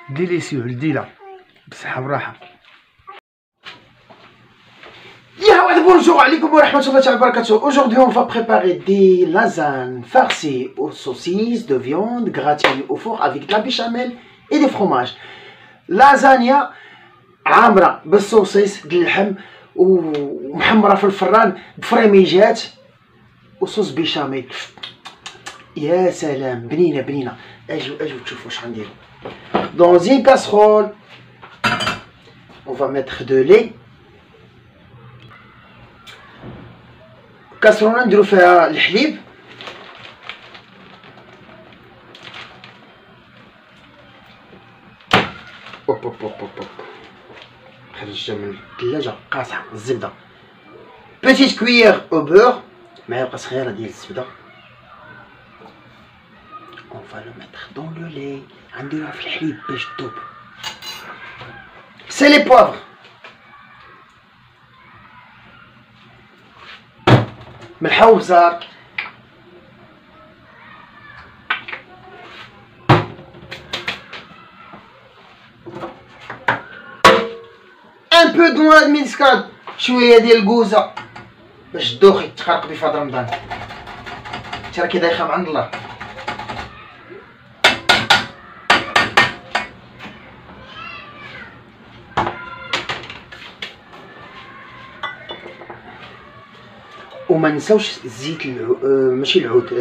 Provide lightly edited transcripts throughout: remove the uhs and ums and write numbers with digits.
ديليسيو الديلة بصحة براحة. Bonjour alaikum wa rahmatullahi wa barakatuh. Aujourd'hui on va préparer des lasagnes farcies aux saucisses de viande gratinées au four avec de la béchamel et des fromages. Lasagna عامرة بالصوصيس د اللحم ومحمرة في الفران بفريميجات وصوص بيشاميل. يا سلام بنينة بنينة. اجوا تشوفوا واش غنديرو. Dans une casserole on va mettre de lait. كاسرونه نديرو فيها الحليب اوب اوب اوب اوب خرجتها من الثلاجه قاصحه. الزبده بيتيت كويير او بور معلقه صغيره ديال الزبده. اون فا لو ميتر دون لو لي غنديروها في الحليب باش تذوب. سالي بوافر ملحة وبزار ان بو دو نوا ميسكاد شويه ديال الكوزه باش تدوخي تقرقبي في هاد رمضان. انت راكي دايخه من عند الله. وما نساوش زيت ماشي العود،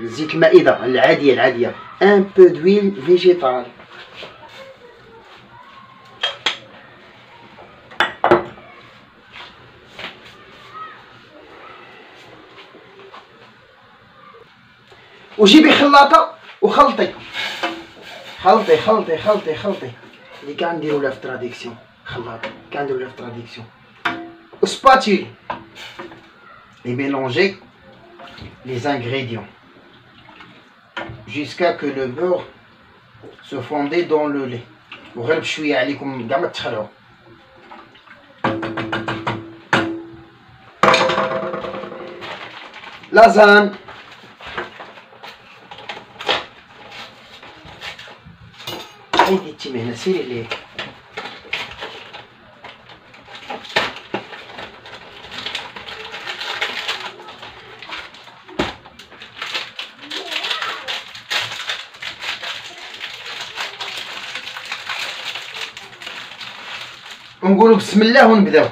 زيت المائدة العادية ان بو دويل فيجيتال. وجيبي خلاطة وخلطي خلطي خلطي خلطي خلطي اللي كنديرو لها في التراديكسيون. خلاطة كنديرو لها في التراديكسيون. وسباتيل et mélanger les ingrédients jusqu'à que le beurre se fonde dans le lait. وغير بشويه عليكم كاع ما تخلعوا. لازان هيدي تيمي هنا سيري ليه. ونقولوا بسم الله ونبداو.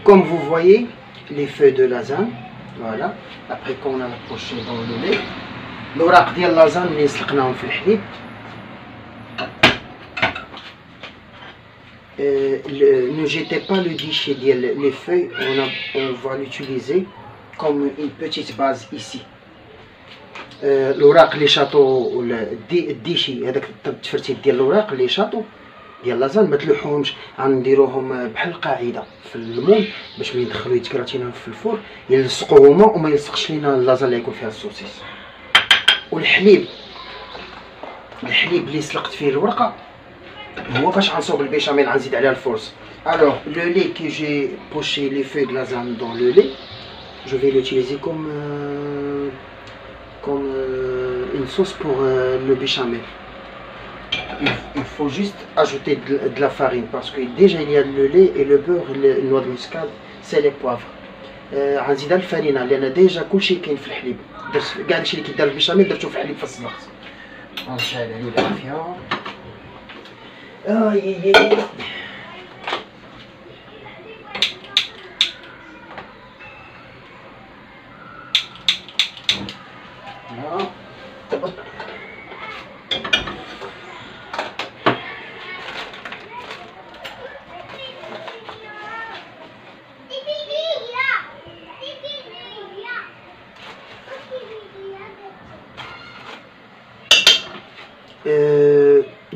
Comme vous voyez les feuilles de lasagne, voilà, après qu'on a poché dans le lait. الوراق ديال اللازان اللي سلقناهم في الحليب. Ne jetez pas le déchet les feuilles, on va l'utiliser comme une petite base ici. الوراق اللي شاطو الديشي هذاك التفرتيت ديال الوراق اللي شاطو ديال لازان ما تلوحوهمش، غنديروهم بحال القاعده في الليمون باش ملي ندخلو يتكراتينا في الفور يلصقوا هما وما يلصقش لينا اللازان اللي يكون فيها السوسيس. والحليب اللي سلقت فيه الورقه هو باش غنصوب البيشاميل غنزيد عليها الفرص. Alors le lait que j'ai poché les feuilles de lasagne dans le lait, je vais l'utiliser comme une sauce pour le béchamel. il faut juste ajouter de la farine parce que déjà il y a le lait et le beurre, le noix de muscade, c'est les poivres. غنزيد الفرينه لان ديجا كلشي كاين في الحليب، درت كاع داكشي اللي كيدار البيشاميل درتو في الحليب في السباق. غنشعل عليه بالعافيه.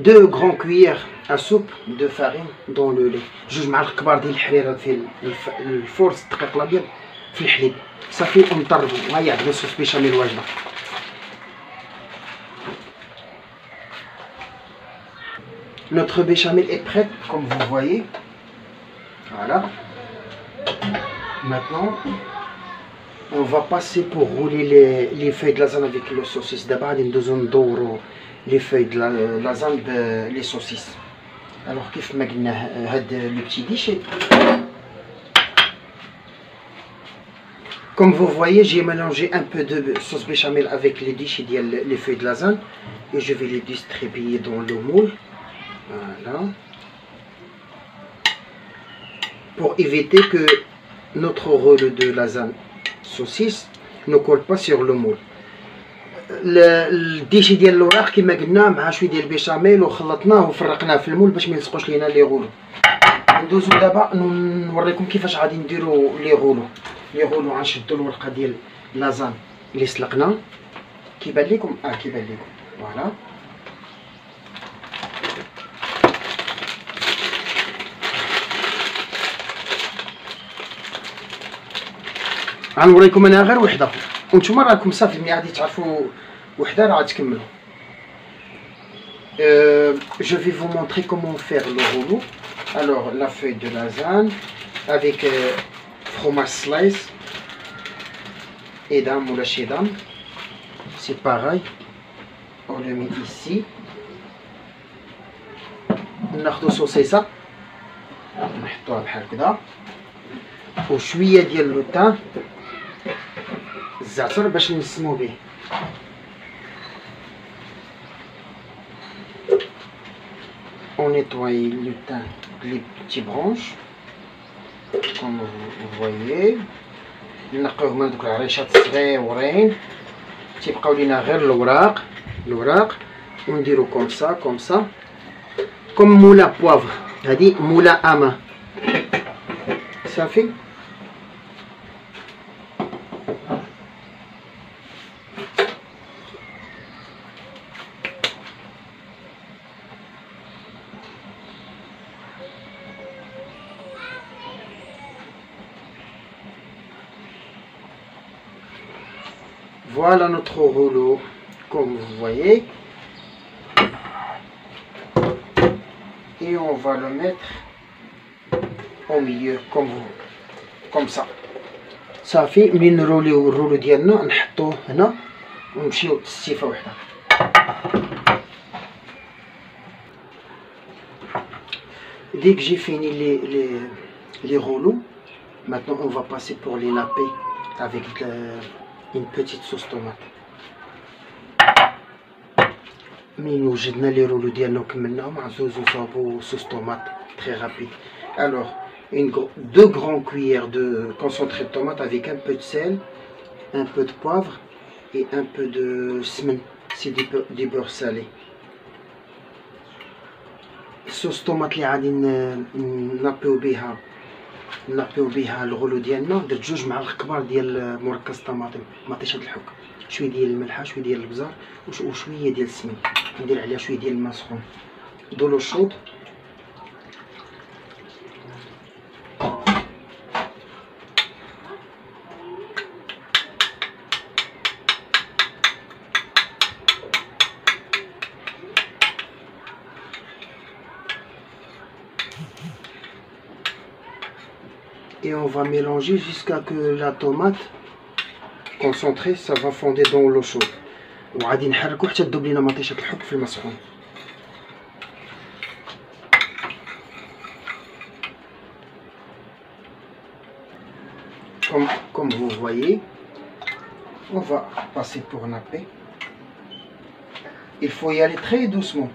Deux grandes cuillères à soupe de farine dans le lait. جوج معالق كبار ديال الحريره في الفرص الدقيق الابيض في الحليب صافي ونضربو. ها هي عندنا صوص بيشاميل واجده. Notre béchamel est prête comme vous voyez. Voilà. Maintenant on va passer pour rouler les feuilles de lasagne avec le saucisse. D'abord ندوزو ندورو les feuilles de la lasagne, les saucisses. Alors, كيف ما قلنا هاد le petit dish. Comme vous voyez, j'ai mélangé un peu de sauce béchamel avec les dishes et les feuilles de lasagne et je vais les distribuer dans le moule. Voilà. Pour éviter que notre rôle de lasagne saucisse ne colle pas sur le moule. الديشي ديال الوراق كما قلنا مع شويه ديال البيشاميل وخلطناه وفرقناه في المول باش ما يلصقوش لينا لي غولو. ندوزو دابا نوريكم كيفاش غادي نديرو لي غولو. غنشدو الورقه ديال لازان اللي سلقنا. كيبان لكم؟ كيبان لكم. فوالا. غنوريكم انا غير وحده وانتم راكم صافي ملي غادي تعرفوا وحده راه غتكملوا. Je vais vous montrer comment faire le rouleau. Alors la feuille de lasagne avec fromage slice edam ou la cheddar, c'est pareil. On le met ici. ناخذوا صوصيصه نحطوها بحال كذا وشويه ديال لو تان الزعتر باش نسمو به. On nettoie le thym, les petites branches comme vous voyez. ننقيوه من دوك العريشات الصغيورين تيبقاو لينا غير الوراق ونديرو كوم سا كوم مولا بوافر. هادي مولا اما صافي. Voilà notre rouleau, comme vous voyez. Et on va le mettre au milieu, comme ça. صافي ملي نروليو الرولو ديالنا نحطوه هنا ونمشيو للسيفه وحده. Dès que j'ai fini les rouleaux, maintenant on va passer pour les napper avec une petite sauce tomate. ملي وجدنا لي رولو ديالنا وكملناهم غنزوزو صابو صوص tomate très rapide. Alors deux grandes cuillères de concentré de tomate avec un peu de sel, un peu de poivre et un peu de semen, c'est du beurre salé. Sauce tomate اللي غادي نابيو بها الغلو ديالنا. درت 2 معالق كبار ديال مركز طماطم مطيشه الحك، شويه ديال الملحه، شويه ديال البزار وشويه ديال السمن. ندير عليها شويه ديال الماء سخون دولو شوط. Et on va mélanger jusqu'à que la tomate concentrée ça va fonder dans l'eau chaude. وغادي نحركو حتى تذوب لينا مطيشه الحك في الماء سخون. Comme vous voyez, on va passer pour napper. Il faut y aller très doucement.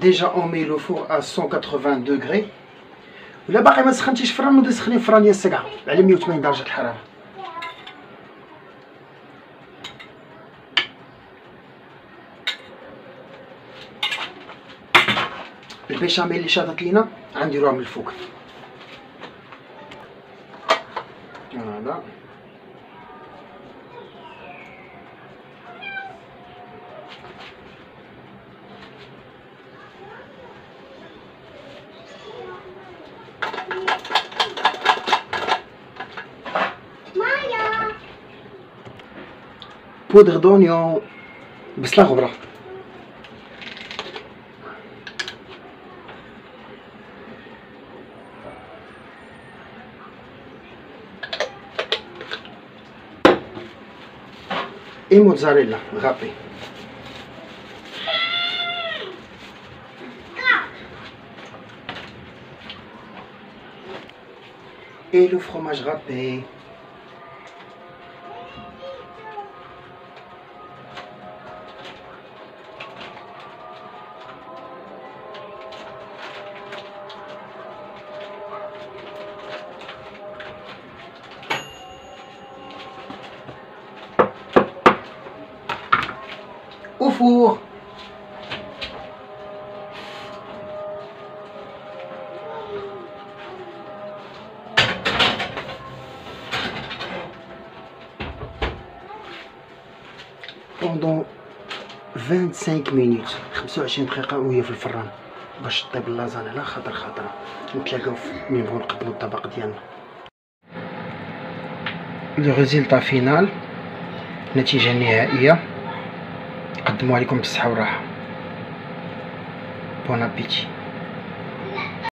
Déjà on met le four à 180 degrés. ولا باقي ما سخنتيش فران نوضي سخني فران ديال السقعه على 180 درجه الحراره. البيشاميل اللي شاطت لينا غنديروها من الفوق. هذا بودغ دونيون بصله غبره. et mozzarella râpée. Et le fromage râpé. Au four. Pendant 25 minutes 25 دقيقة وهي في الفران باش طيب اللازانيا على خاطر نتلاقاو ملي نبغيو نقدمو الطبق ديالنا. لو ريزولطا فينال، النتيجة النهائية، نقدموها لكم بالصحة والراحة. بون ابيتي.